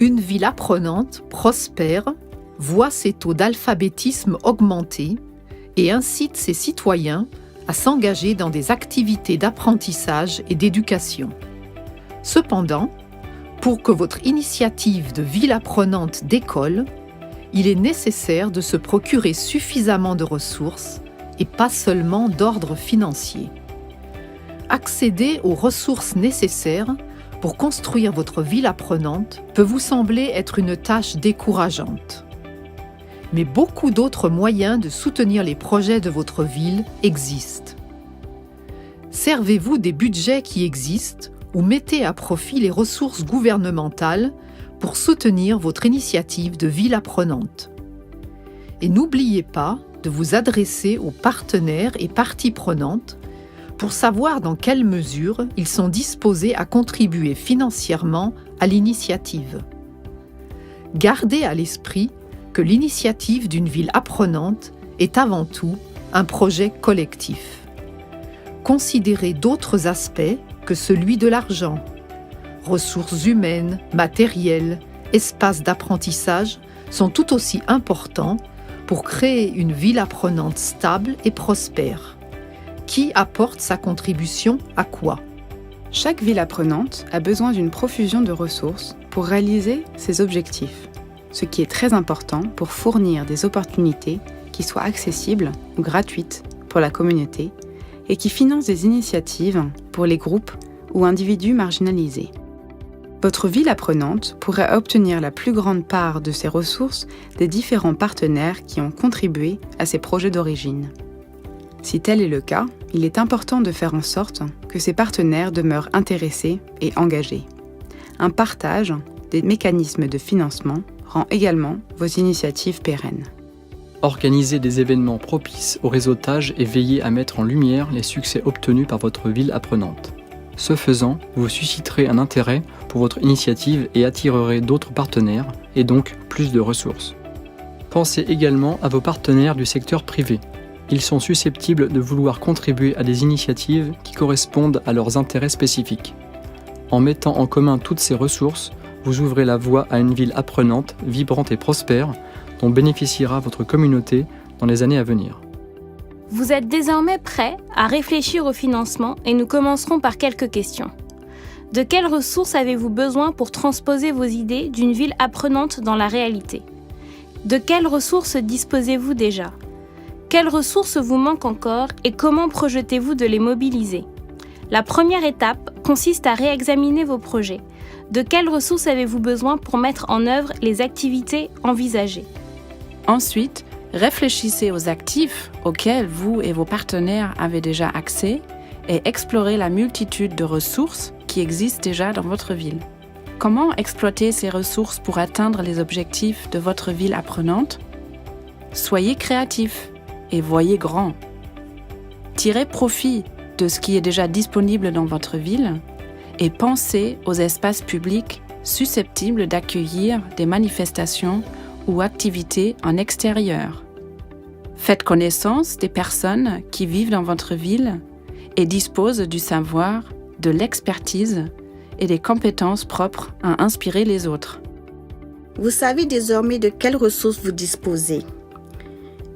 Une ville apprenante, prospère, voit ses taux d'alphabétisme augmenter et incite ses citoyens à s'engager dans des activités d'apprentissage et d'éducation. Cependant, pour que votre initiative de ville apprenante décolle, il est nécessaire de se procurer suffisamment de ressources et pas seulement d'ordre financier. Accéder aux ressources nécessaires pour construire votre ville apprenante peut vous sembler être une tâche décourageante. Mais beaucoup d'autres moyens de soutenir les projets de votre ville existent. Servez-vous des budgets qui existent ou mettez à profit les ressources gouvernementales pour soutenir votre initiative de ville apprenante. Et n'oubliez pas de vous adresser aux partenaires et parties prenantes pour savoir dans quelle mesure ils sont disposés à contribuer financièrement à l'initiative. Gardez à l'esprit que l'initiative d'une ville apprenante est avant tout un projet collectif. Considérez d'autres aspects que celui de l'argent. Ressources humaines, matérielles, espaces d'apprentissage sont tout aussi importants pour créer une ville apprenante stable et prospère. Qui apporte sa contribution à quoi ? Chaque ville apprenante a besoin d'une profusion de ressources pour réaliser ses objectifs, ce qui est très important pour fournir des opportunités qui soient accessibles ou gratuites pour la communauté et qui financent des initiatives pour les groupes ou individus marginalisés. Votre ville apprenante pourrait obtenir la plus grande part de ces ressources des différents partenaires qui ont contribué à ces projets d'origine. Si tel est le cas, il est important de faire en sorte que ces partenaires demeurent intéressés et engagés. Un partage des mécanismes de financement rend également vos initiatives pérennes. Organisez des événements propices au réseautage et veillez à mettre en lumière les succès obtenus par votre ville apprenante. Ce faisant, vous susciterez un intérêt pour votre initiative et attirerez d'autres partenaires et donc plus de ressources. Pensez également à vos partenaires du secteur privé. Ils sont susceptibles de vouloir contribuer à des initiatives qui correspondent à leurs intérêts spécifiques. En mettant en commun toutes ces ressources, vous ouvrez la voie à une ville apprenante, vibrante et prospère, dont bénéficiera votre communauté dans les années à venir. Vous êtes désormais prêts à réfléchir au financement et nous commencerons par quelques questions. De quelles ressources avez-vous besoin pour transposer vos idées d'une ville apprenante dans la réalité ? De quelles ressources disposez-vous déjà ? Quelles ressources vous manquent encore et comment projetez-vous de les mobiliser ? La première étape consiste à réexaminer vos projets. De quelles ressources avez-vous besoin pour mettre en œuvre les activités envisagées ? Ensuite, réfléchissez aux actifs auxquels vous et vos partenaires avez déjà accès et explorez la multitude de ressources qui existent déjà dans votre ville. Comment exploiter ces ressources pour atteindre les objectifs de votre ville apprenante ? Soyez créatifs et voyez grand. Tirez profit de ce qui est déjà disponible dans votre ville et pensez aux espaces publics susceptibles d'accueillir des manifestations ou activités en extérieur. Faites connaissance des personnes qui vivent dans votre ville et disposent du savoir, de l'expertise et des compétences propres à inspirer les autres. Vous savez désormais de quelles ressources vous disposez.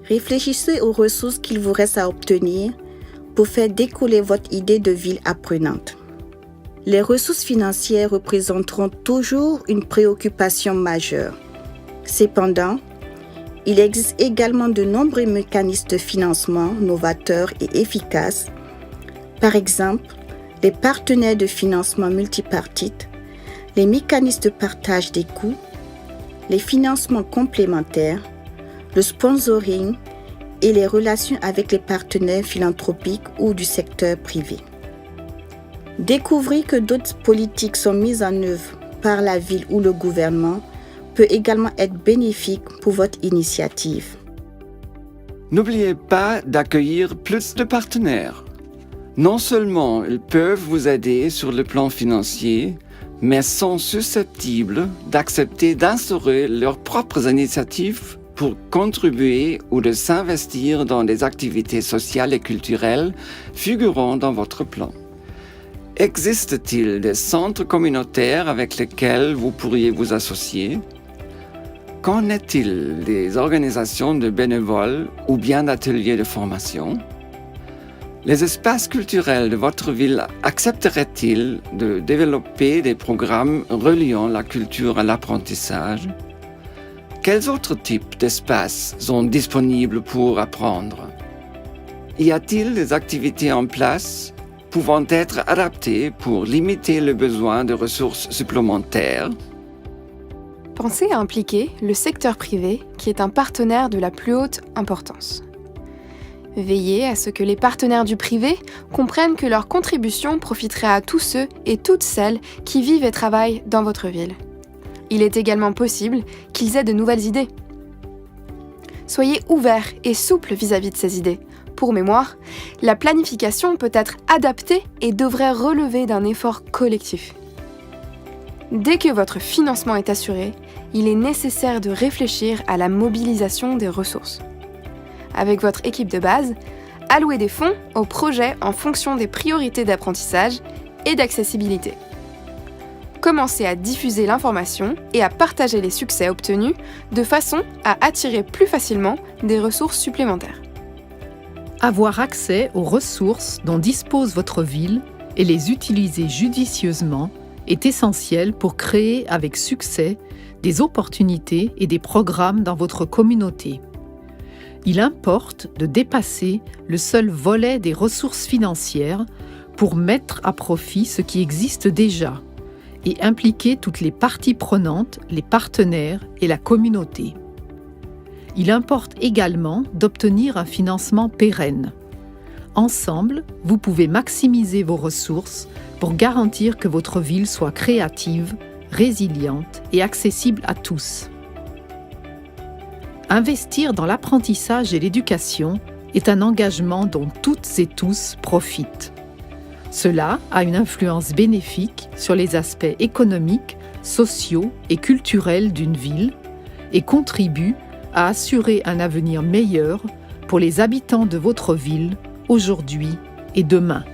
Réfléchissez aux ressources qu'il vous reste à obtenir pour faire décoller votre idée de ville apprenante. Les ressources financières représenteront toujours une préoccupation majeure. Cependant, il existe également de nombreux mécanismes de financement novateurs et efficaces. Par exemple, les partenaires de financement multipartites, les mécanismes de partage des coûts, les financements complémentaires, le sponsoring et les relations avec les partenaires philanthropiques ou du secteur privé. Découvrir que d'autres politiques sont mises en œuvre par la ville ou le gouvernement peut également être bénéfique pour votre initiative. N'oubliez pas d'accueillir plus de partenaires. Non seulement ils peuvent vous aider sur le plan financier, mais sont susceptibles d'accepter d'instaurer leurs propres initiatives pour contribuer ou de s'investir dans des activités sociales et culturelles figurant dans votre plan. Existe-t-il des centres communautaires avec lesquels vous pourriez vous associer? Qu'en est-il des organisations de bénévoles ou bien d'ateliers de formation? Les espaces culturels de votre ville accepteraient-ils de développer des programmes reliant la culture à l'apprentissage? Quels autres types d'espaces sont disponibles pour apprendre? Y a-t-il des activités en place pouvant être adaptées pour limiter le besoin de ressources supplémentaires? Pensez à impliquer le secteur privé qui est un partenaire de la plus haute importance. Veillez à ce que les partenaires du privé comprennent que leur contribution profiterait à tous ceux et toutes celles qui vivent et travaillent dans votre ville. Il est également possible qu'ils aient de nouvelles idées. Soyez ouverts et souples vis-à-vis de ces idées. Pour mémoire, la planification peut être adaptée et devrait relever d'un effort collectif. Dès que votre financement est assuré, il est nécessaire de réfléchir à la mobilisation des ressources. Avec votre équipe de base, allouez des fonds aux projets en fonction des priorités d'apprentissage et d'accessibilité. Commencez à diffuser l'information et à partager les succès obtenus de façon à attirer plus facilement des ressources supplémentaires. Avoir accès aux ressources dont dispose votre ville et les utiliser judicieusement est essentiel pour créer avec succès des opportunités et des programmes dans votre communauté. Il importe de dépasser le seul volet des ressources financières pour mettre à profit ce qui existe déjà et impliquer toutes les parties prenantes, les partenaires et la communauté. Il importe également d'obtenir un financement pérenne. Ensemble, vous pouvez maximiser vos ressources pour garantir que votre ville soit créative, résiliente et accessible à tous. Investir dans l'apprentissage et l'éducation est un engagement dont toutes et tous profitent. Cela a une influence bénéfique sur les aspects économiques, sociaux et culturels d'une ville et contribue à assurer un avenir meilleur pour les habitants de votre ville aujourd'hui et demain.